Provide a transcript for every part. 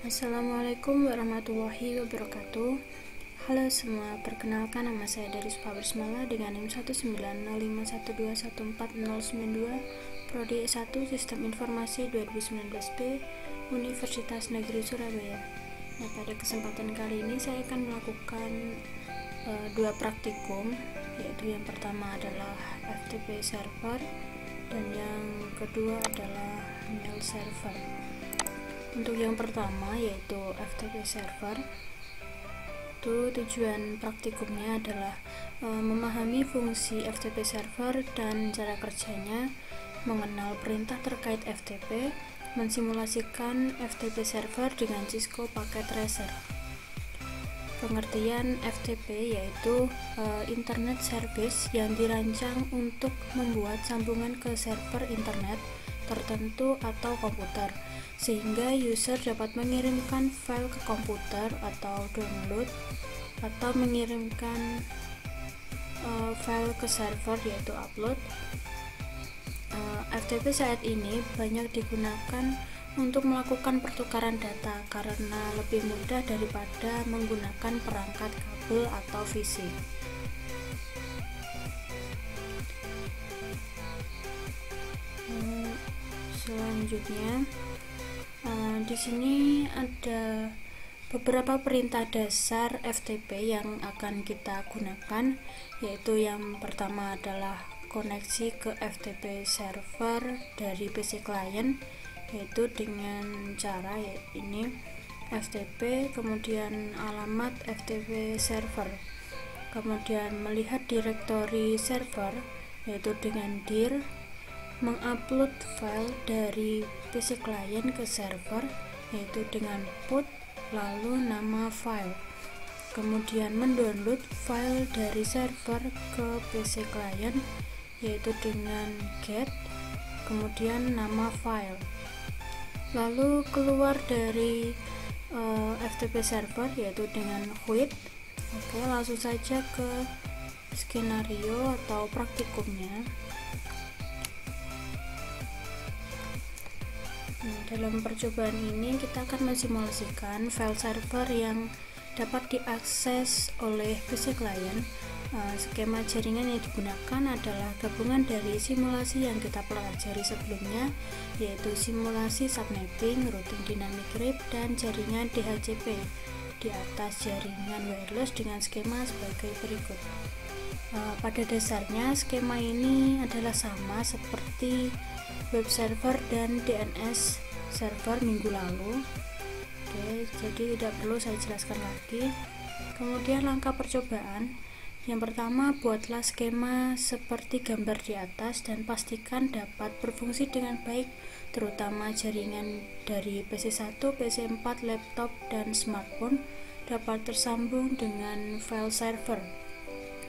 Assalamualaikum warahmatullahi wabarakatuh. Halo semua, perkenalkan nama saya Dari Sukabersmala dengan NIM 19051140092, Prodi S1 Sistem Informasi 2019B, Universitas Negeri Surabaya. Nah, pada kesempatan kali ini saya akan melakukan dua praktikum, yaitu yang pertama adalah FTP server dan yang kedua adalah mail server. Untuk yang pertama yaitu FTP server, itu tujuan praktikumnya adalah memahami fungsi FTP server dan cara kerjanya, mengenal perintah terkait FTP, mensimulasikan FTP server dengan Cisco Packet Tracer. Pengertian FTP yaitu Internet Service yang dirancang untuk membuat sambungan ke server internet tertentu atau komputer, sehingga user dapat mengirimkan file ke komputer atau download atau mengirimkan file ke server yaitu upload. FTP saat ini banyak digunakan untuk melakukan pertukaran data karena lebih mudah daripada menggunakan perangkat kabel atau fisik. Selanjutnya, di sini ada beberapa perintah dasar FTP yang akan kita gunakan, yaitu yang pertama adalah koneksi ke FTP server dari PC client, yaitu dengan cara ini FTP kemudian alamat FTP server, kemudian melihat direktori server yaitu dengan dir, mengupload file dari PC client ke server yaitu dengan put lalu nama file, kemudian mendownload file dari server ke PC client yaitu dengan get, kemudian nama file, lalu keluar dari FTP server yaitu dengan quit. Oke, langsung saja ke skenario atau praktikumnya. Nah, dalam percobaan ini kita akan mensimulasikan file server yang dapat diakses oleh PC client. Skema jaringan yang digunakan adalah gabungan dari simulasi yang kita pelajari sebelumnya, yaitu simulasi subnetting, routing dynamic RIP, dan jaringan DHCP di atas jaringan wireless dengan skema sebagai berikut. Pada dasarnya skema ini adalah sama seperti web server dan DNS server minggu lalu. Oke, jadi tidak perlu saya jelaskan lagi. Kemudian langkah percobaan, yang pertama, buatlah skema seperti gambar di atas dan pastikan dapat berfungsi dengan baik, terutama jaringan dari PC1, PC4, laptop, dan smartphone dapat tersambung dengan file server,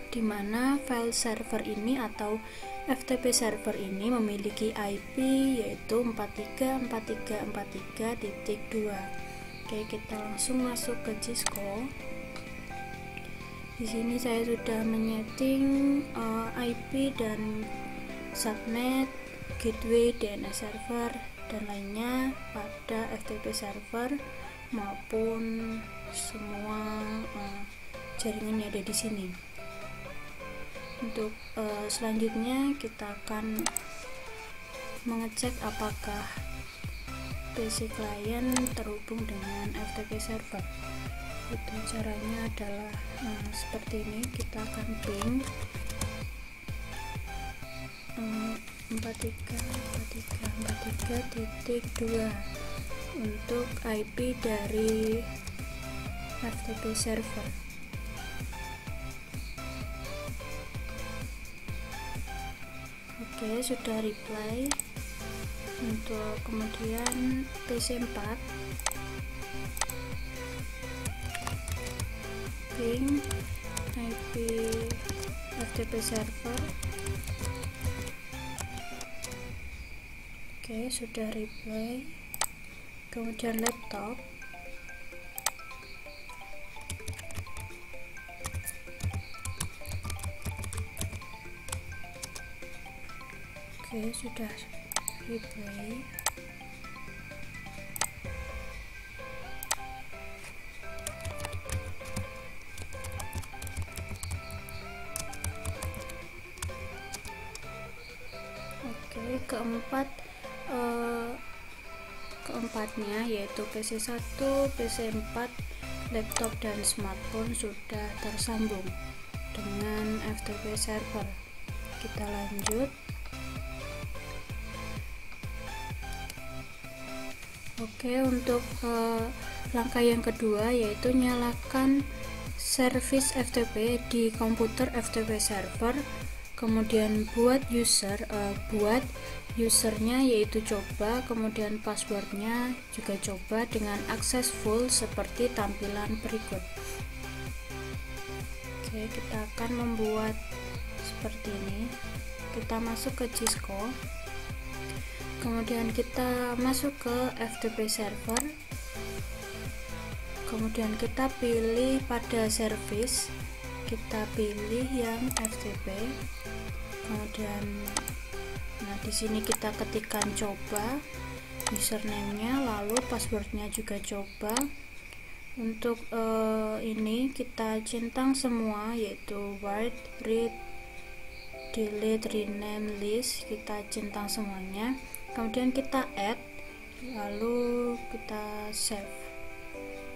di mana file server ini atau FTP server ini memiliki IP yaitu 434343.2. Oke, kita langsung masuk ke Cisco. Di sini saya sudah menyeting IP dan subnet, gateway, DNS server dan lainnya pada FTP server maupun semua jaringan yang ada di sini. Untuk selanjutnya kita akan mengecek apakah PC client terhubung dengan FTP server. Itu caranya adalah seperti ini. Kita akan ping 434343.2 untuk IP dari FTP server. Oke, sudah reply. Untuk kemudian PC4 ping IP FTP server. Oke, sudah reply. Kemudian laptop sudah reply. keempatnya yaitu PC1, PC4, laptop dan smartphone sudah tersambung dengan FTP server. Kita lanjut. Oke, untuk langkah yang kedua yaitu nyalakan service FTP di komputer FTP server, kemudian buat usernya yaitu coba, kemudian passwordnya juga coba dengan akses full seperti tampilan berikut. Oke, kita akan membuat seperti ini. Kita masuk ke Cisco, kemudian kita masuk ke FTP server, kemudian kita pilih pada service, kita pilih yang FTP, kemudian di sini kita ketikkan coba username-nya, lalu passwordnya juga coba. Untuk ini kita centang semua yaitu write, read, delete, rename, list, kita centang semuanya, kemudian kita add, lalu kita save,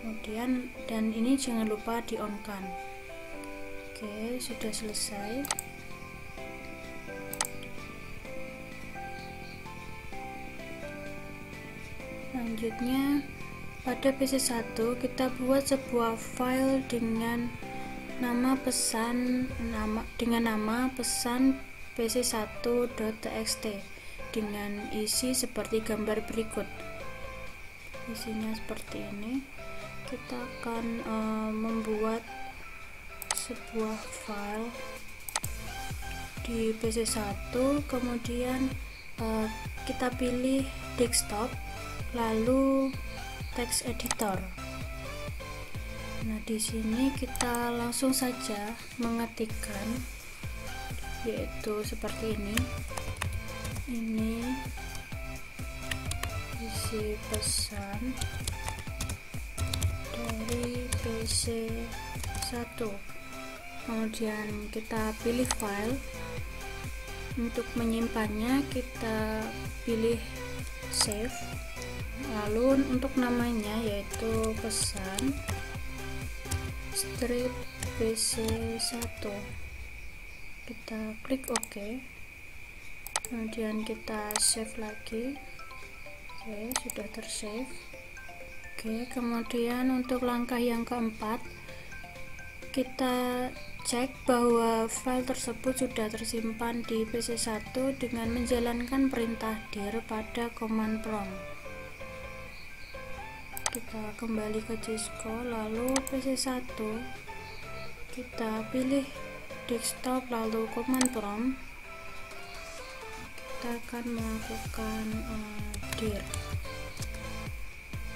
kemudian dan ini jangan lupa di on kan. Oke, sudah selesai. Selanjutnya pada PC1 kita buat sebuah file dengan nama pesan PC1.txt dengan isi seperti gambar berikut. Isinya seperti ini. Kita akan membuat sebuah file di PC1, kemudian kita pilih desktop, lalu text editor. Nah, di sini kita langsung saja mengetikkan, yaitu seperti ini. Ini isi pesan dari PC1. Kemudian kita pilih file. Untuk menyimpannya kita pilih save. Lalu untuk namanya yaitu pesan strip PC1, kita klik OK, kemudian kita save lagi. Oke, sudah tersave. Oke, kemudian untuk langkah yang keempat kita cek bahwa file tersebut sudah tersimpan di PC1 dengan menjalankan perintah dir pada command prompt. Kita kembali ke Cisco, lalu PC1 kita pilih desktop, lalu command prompt, kita akan melakukan dir.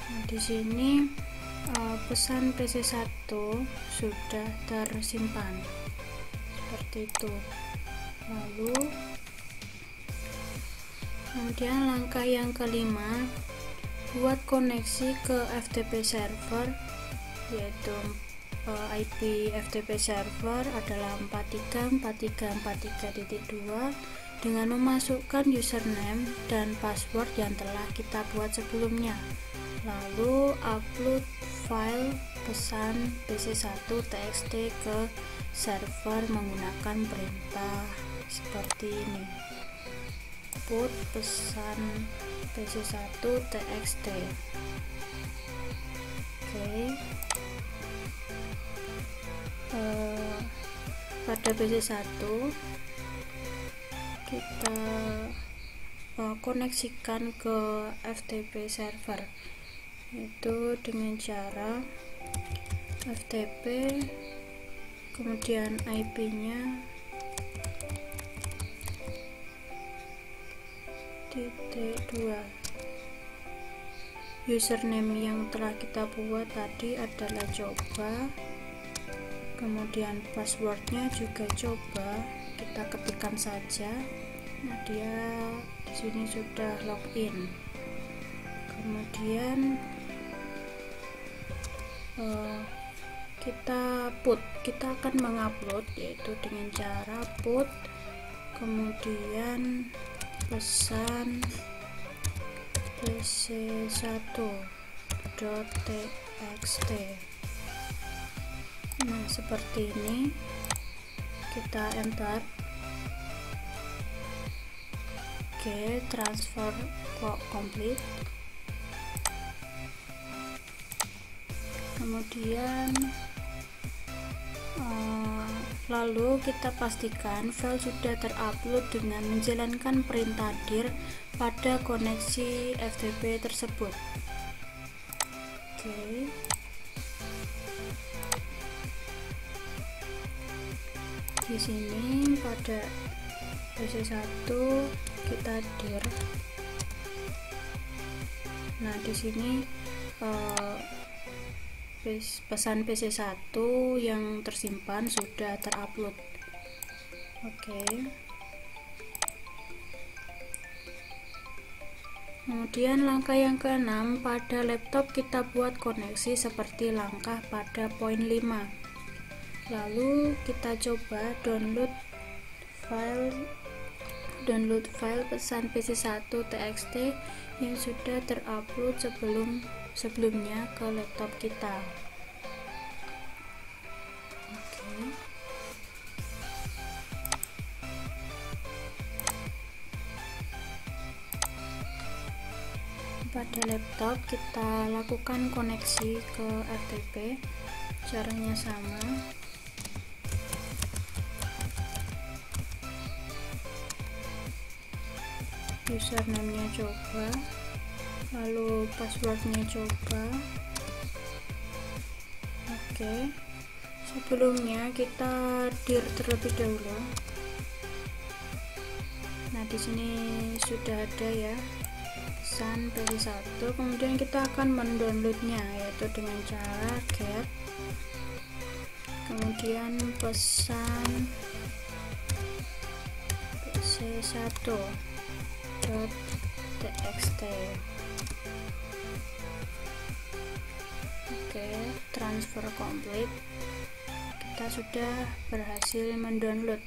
Nah, di sini pesan PC1 sudah tersimpan seperti itu. Lalu kemudian langkah yang kelima, buat koneksi ke FTP server, yaitu IP FTP server adalah 43.43.43.2 dengan memasukkan username dan password yang telah kita buat sebelumnya. Lalu upload file pesan PC1.txt ke server menggunakan perintah seperti ini. Put pesan PC1.txt. Oke. Pada PC1 kita koneksikan ke FTP server, yaitu dengan cara FTP, kemudian IP-nya .2. Username yang telah kita buat tadi adalah coba, kemudian passwordnya juga coba, kita ketikkan saja. Nah, dia di sini sudah login. Kemudian kita akan mengupload, yaitu dengan cara put, kemudian pesan pc1.txt. Nah, seperti ini. Kita enter. Oke, transfer complete. Kemudian lalu kita pastikan file sudah terupload dengan menjalankan perintah dir pada koneksi FTP tersebut. Oke. Di sini pada PC1 kita dir. Nah, di sini pesan PC1 yang tersimpan sudah terupload. Oke. Kemudian langkah yang ke-6, pada laptop kita buat koneksi seperti langkah pada poin 5. Lalu kita coba download file pesan pc1.txt yang sudah terupload sebelumnya ke laptop kita. Oke. Pada laptop kita lakukan koneksi ke FTP. Caranya sama. Username-nya coba, lalu passwordnya coba. Oke. Sebelumnya kita dir terlebih dahulu. Nah, di sini sudah ada ya pesan PC1. Kemudian kita akan mendownloadnya, yaitu dengan cara get, kemudian pesan pc1.txt. Oke, transfer complete. Kita sudah berhasil mendownload.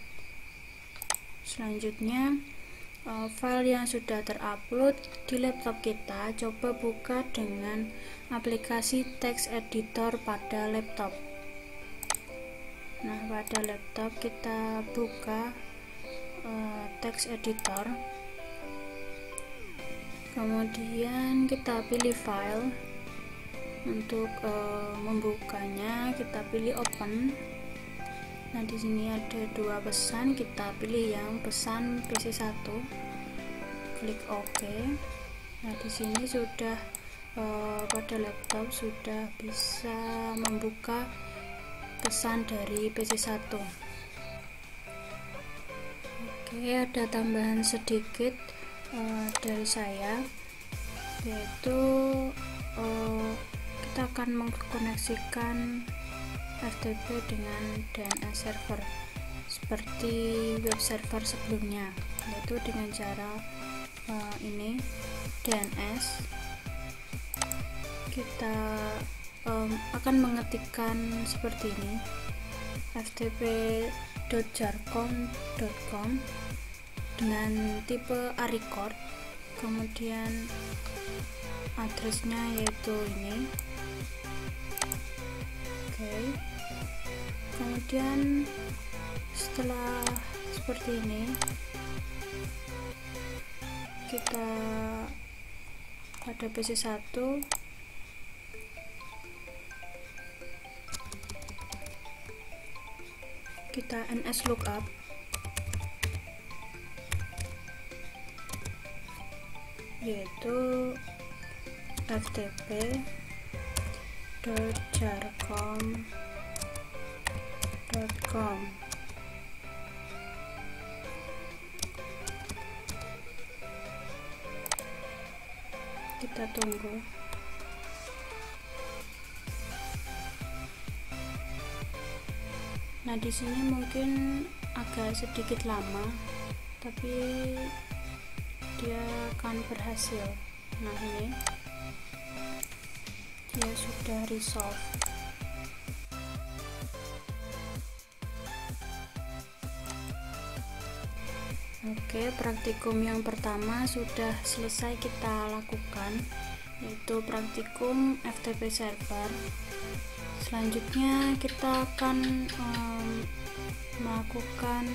Selanjutnya file yang sudah terupload di laptop kita, coba buka dengan aplikasi text editor pada laptop. Nah, pada laptop kita buka text editor, kemudian kita pilih file. Untuk membukanya kita pilih open. Nah, di sini ada dua pesan, kita pilih yang pesan PC1, klik OK. Nah, di sini sudah pada laptop sudah bisa membuka pesan dari PC1. Oke, ada tambahan sedikit dari saya, yaitu kita akan mengkoneksikan FTP dengan DNS server seperti web server sebelumnya, yaitu dengan cara ini DNS. Kita akan mengetikkan seperti ini, ftp.jarcom.com dengan tipe arecord, kemudian addressnya yaitu ini. Oke. Kemudian setelah seperti ini, kita pada PC1 kita ns lookup, yaitu ftp.jarcom.com. Kita tunggu. Nah, di sini mungkin agak sedikit lama, tapi dia akan berhasil. Nah, ini dia sudah resolve. Oke, praktikum yang pertama sudah selesai kita lakukan, yaitu praktikum FTP server. Selanjutnya kita akan melakukan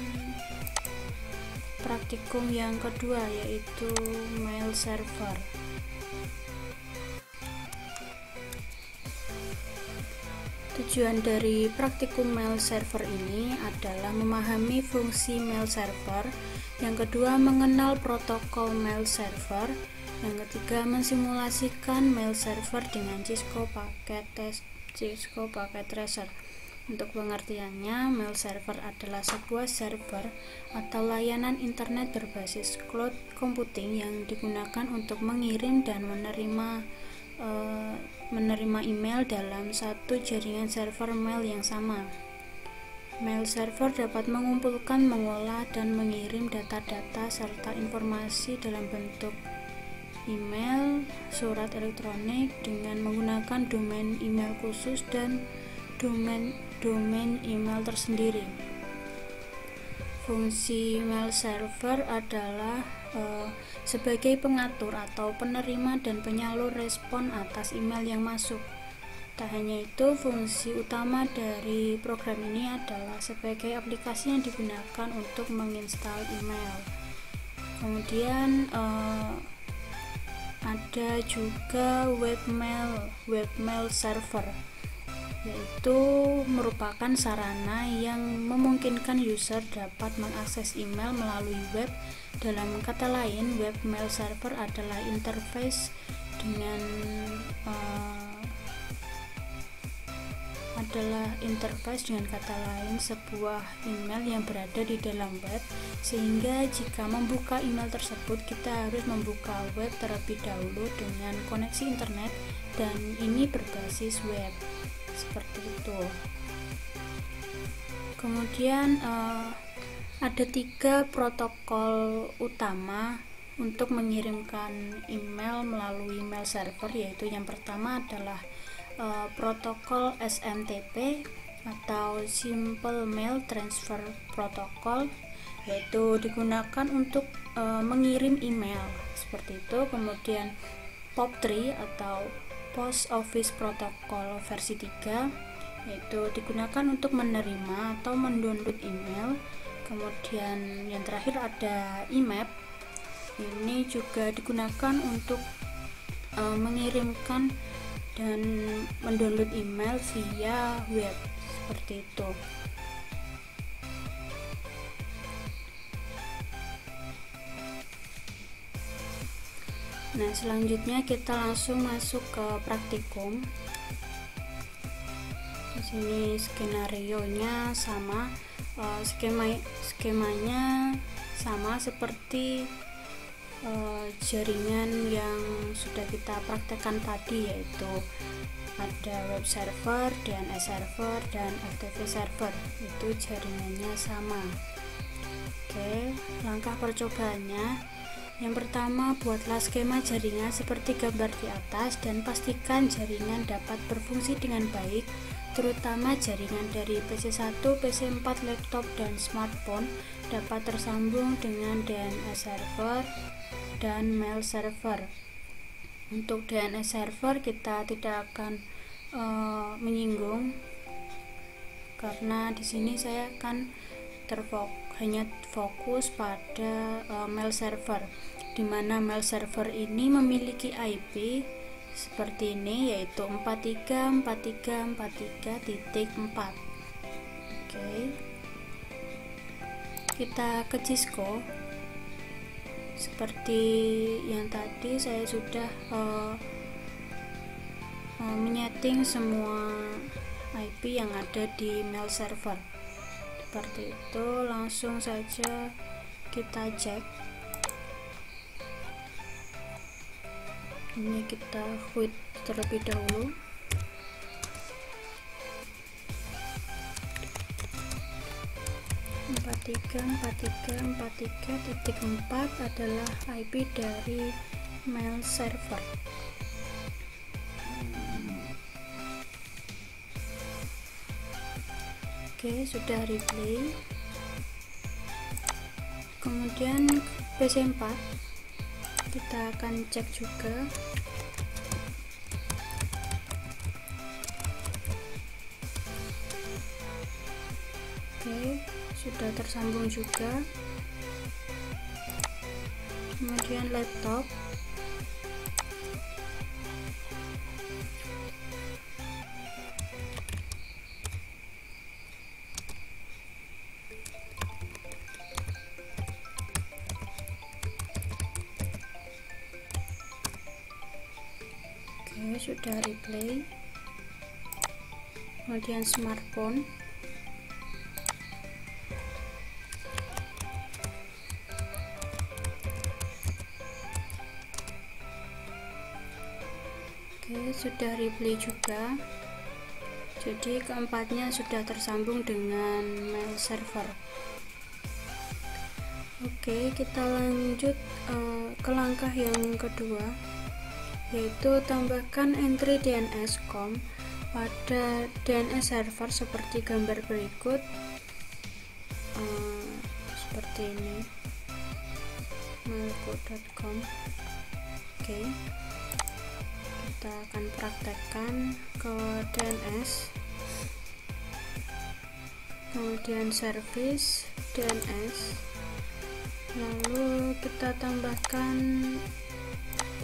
praktikum yang kedua, yaitu mail server. Tujuan dari praktikum mail server ini adalah memahami fungsi mail server, yang kedua mengenal protokol mail server, yang ketiga mensimulasikan mail server dengan Cisco Packet Tracer. Untuk pengertiannya, mail server adalah sebuah server atau layanan internet berbasis cloud computing yang digunakan untuk mengirim dan menerima email dalam satu jaringan server mail yang sama. Mail server dapat mengumpulkan, mengolah, dan mengirim data-data serta informasi dalam bentuk email, surat elektronik dengan menggunakan domain email khusus dan domain email tersendiri. Fungsi mail server adalah sebagai pengatur atau penerima dan penyalur respon atas email yang masuk. Tak hanya itu, fungsi utama dari program ini adalah sebagai aplikasi yang digunakan untuk menginstal email. Kemudian ada juga webmail server, yaitu merupakan sarana yang memungkinkan user dapat mengakses email melalui web. Dalam kata lain, webmail server adalah interface dengan kata lain sebuah email yang berada di dalam web, sehingga jika membuka email tersebut kita harus membuka web terlebih dahulu dengan koneksi internet, dan ini berbasis web seperti itu. Kemudian ada 3 protokol utama untuk mengirimkan email melalui mail server, yaitu yang pertama adalah protokol SMTP atau Simple Mail Transfer Protocol, yaitu digunakan untuk mengirim email seperti itu. Kemudian POP3 atau Post Office Protocol versi 3, yaitu digunakan untuk menerima atau mendownload email. Kemudian yang terakhir ada IMAP, ini juga digunakan untuk mengirimkan dan mendownload email via web seperti itu. Nah, selanjutnya kita langsung masuk ke praktikum. Di sini skenarionya sama, skemanya sama seperti jaringan yang sudah kita praktekkan tadi, yaitu ada web server, DNS server, dan FTP server. Itu jaringannya sama. Oke, langkah percobaannya. Yang pertama, buatlah skema jaringan seperti gambar di atas dan pastikan jaringan dapat berfungsi dengan baik, terutama jaringan dari PC1, PC4, laptop, dan smartphone dapat tersambung dengan DNS server dan mail server. Untuk DNS server kita tidak akan menyinggung, karena di sini saya akan hanya fokus pada mail server, di mana mail server ini memiliki IP seperti ini, yaitu 434343.4. Oke, kita ke Cisco. Seperti yang tadi saya sudah menyeting semua IP yang ada di mail server. Seperti itu, langsung saja kita cek. Ini kita quit terlebih dahulu. Empat tiga 4 adalah IP dari mail server. Oke, sudah replay. Kemudian PC 4 kita akan cek juga. Oke, sudah tersambung juga. Kemudian laptop, oke, sudah replay. Kemudian smartphone, oke, sudah replay juga. Jadi keempatnya sudah tersambung dengan mail server. Oke, kita lanjut ke langkah yang kedua, yaitu tambahkan entry DNS.com pada DNS server seperti gambar berikut. Seperti ini, mailco.com. Oke, kita akan praktekkan ke DNS, kemudian service DNS, lalu kita tambahkan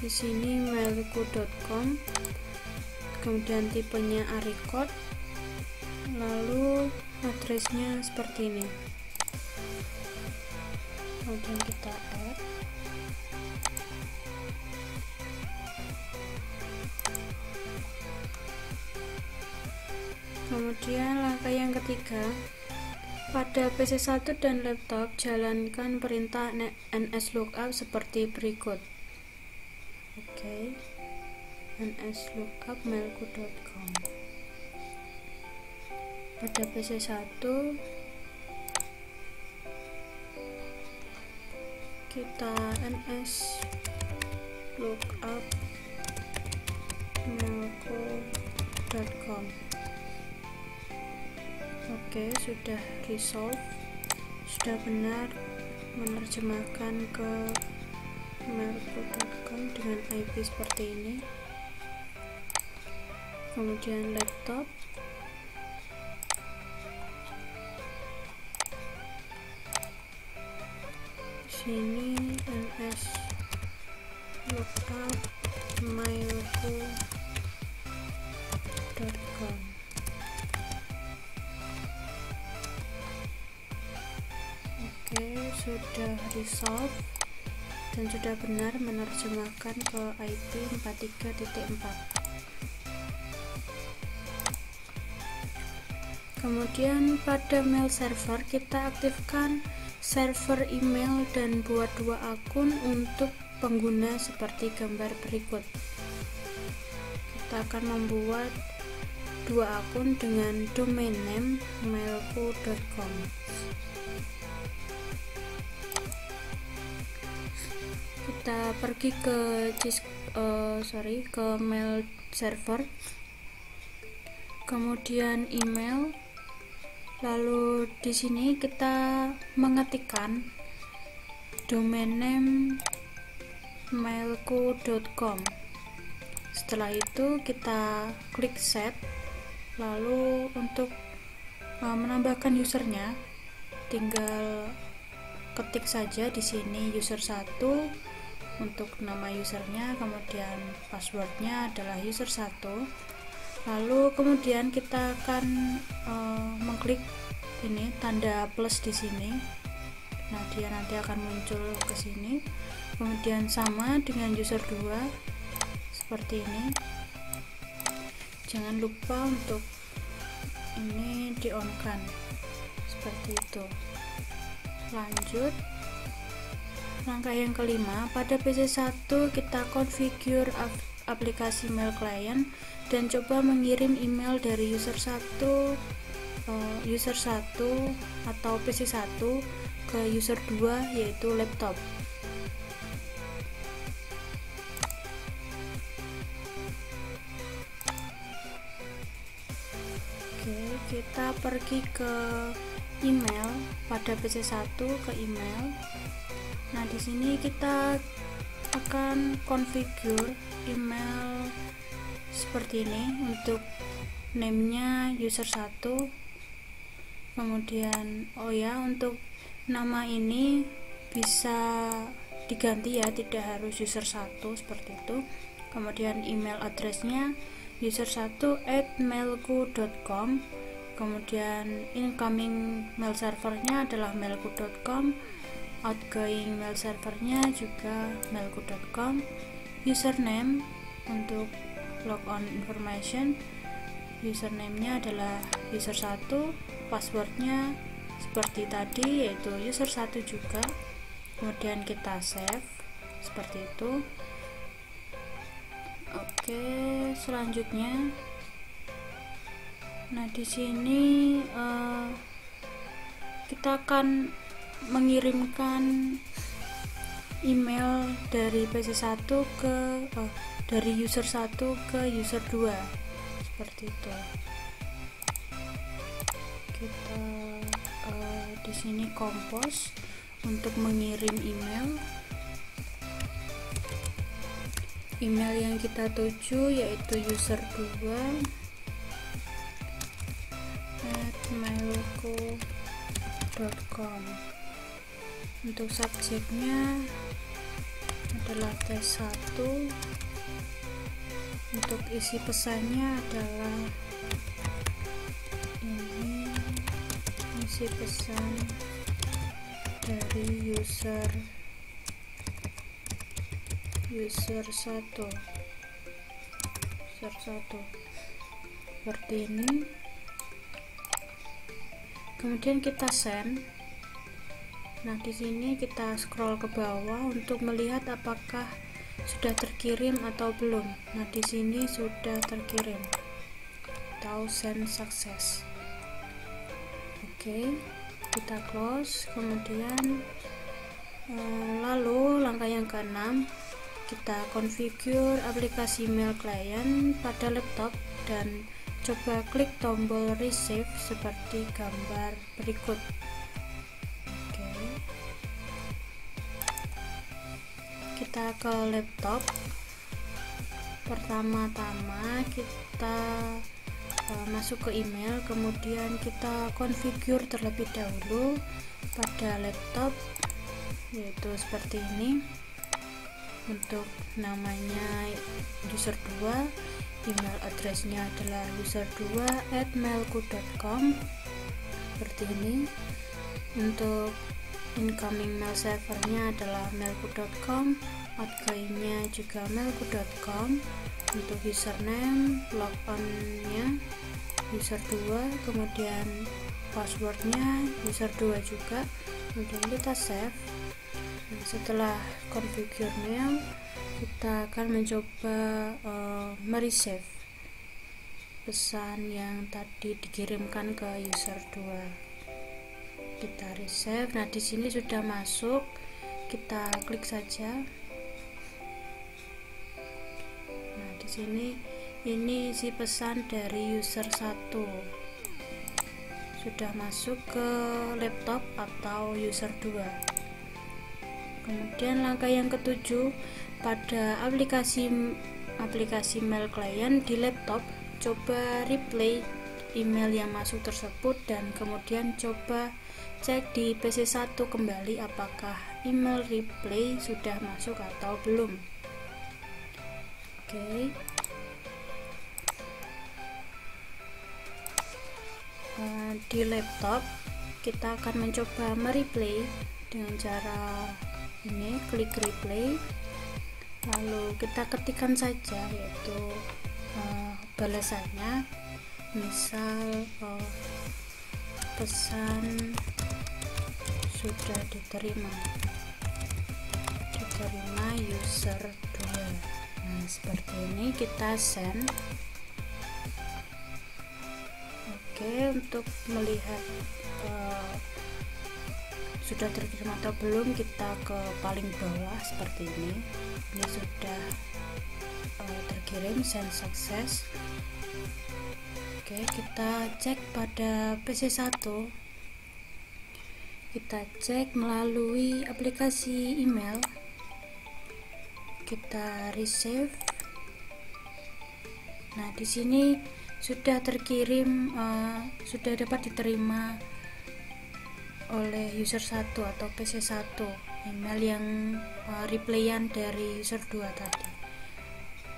di sini mailco.com, kemudian tipenya ARICOD, lalu addressnya seperti ini. Kemudian kita add, kemudian langkah yang ketiga, pada PC 1 dan laptop jalankan perintah nslookup seperti berikut. Oke, nslookup mailco.com. Pada PC 1 kita nslookup mailco.com. Oke, sudah resolve, sudah benar menerjemahkan ke mailco.com dengan IP seperti ini. Kemudian laptop, sini nslookup mailco.com. Oke, sudah resolve dan sudah benar menerjemahkan ke IP 43.4. Kemudian pada mail server kita aktifkan server email dan buat dua akun untuk pengguna seperti gambar berikut. Kita akan membuat dua akun dengan domain name mailco.com. Kita pergi ke mail server, kemudian email, lalu di sini kita mengetikkan domain name mailco.com. Setelah itu kita klik set, lalu untuk menambahkan usernya tinggal ketik saja di sini user 1 untuk nama usernya, kemudian passwordnya adalah user 1, lalu kemudian kita akan mengklik ini tanda plus di sini. Nah, dia nanti akan muncul ke sini. Kemudian sama dengan user 2 seperti ini. Jangan lupa untuk ini di on kan seperti itu. Lanjut, langkah yang kelima, pada PC 1 kita configure aplikasi mail client dan coba mengirim email dari user 1 atau PC 1 ke user 2 yaitu laptop. Oke, kita pergi ke email pada PC1 ke email. Nah, di sini kita akan configure email seperti ini. Untuk name-nya user 1, kemudian untuk nama ini bisa diganti ya, tidak harus user 1 seperti itu. Kemudian email address-nya user1@mailku.com, kemudian incoming mail servernya adalah mailku.com, outgoing mail servernya juga mailku.com, username untuk logon information, username-nya adalah user1, passwordnya seperti tadi yaitu user1 juga. Kemudian kita save seperti itu. Oke, selanjutnya, nah di sini kita akan mengirimkan email dari PC1 dari user 1 ke user 2 seperti itu. Kita di sini compose untuk mengirim email yang kita tuju yaitu user2@mailku.com. Untuk subjeknya adalah tes 1. Untuk isi pesannya adalah ini, isi pesan dari user 1 seperti ini. Kemudian kita send. Nah, di sini kita scroll ke bawah untuk melihat apakah sudah terkirim atau belum. Nah, di sini sudah terkirim atau send success. Oke, kita close. Kemudian lalu langkah yang ke-6, kita configure aplikasi mail client pada laptop dan coba klik tombol receive seperti gambar berikut. Oke, kita ke laptop. Pertama-tama kita masuk ke email, kemudian kita configure terlebih dahulu pada laptop, yaitu seperti ini. Untuk namanya user 2, email address-nya adalah user2@mailku.com seperti ini. Untuk incoming mail servernya adalah mailku.com, outgoing-nya juga mailku.com. Untuk username, logon-nya user 2, kemudian passwordnya user 2 juga. Kemudian kita save. Nah, setelah configure mail, kita akan mencoba meresave pesan yang tadi dikirimkan ke user 2. Kita resave. Nah, di sini sudah masuk, kita klik saja. Nah, di sini ini isi pesan dari user 1 sudah masuk ke laptop atau user 2. Kemudian langkah yang ke-7, pada aplikasi mail client di laptop, coba replay email yang masuk tersebut dan kemudian coba cek di PC1 kembali apakah email replay sudah masuk atau belum. Oke. Di laptop kita akan mencoba mereplay dengan cara ini, klik replay, lalu kita ketikkan saja yaitu balasannya, misal pesan sudah diterima user 2. Nah, seperti ini kita send. Oke, untuk melihat sudah terkirim atau belum, kita ke paling bawah seperti ini. Ini sudah terkirim, send success. Oke, kita cek pada PC1. kita cek melalui aplikasi email, kita receive. Nah, di sini sudah terkirim, sudah dapat diterima oleh user 1 atau PC 1 email yang replyan dari user 2 tadi.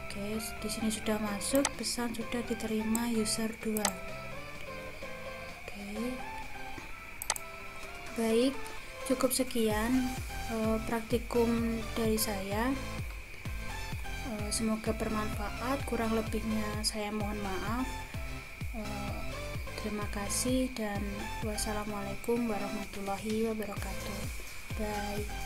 Oke, di sini sudah masuk, pesan sudah diterima user 2. Oke. Baik, cukup sekian praktikum dari saya. Semoga bermanfaat, kurang lebihnya saya mohon maaf. Terima kasih dan wassalamualaikum warahmatullahi wabarakatuh. Bye.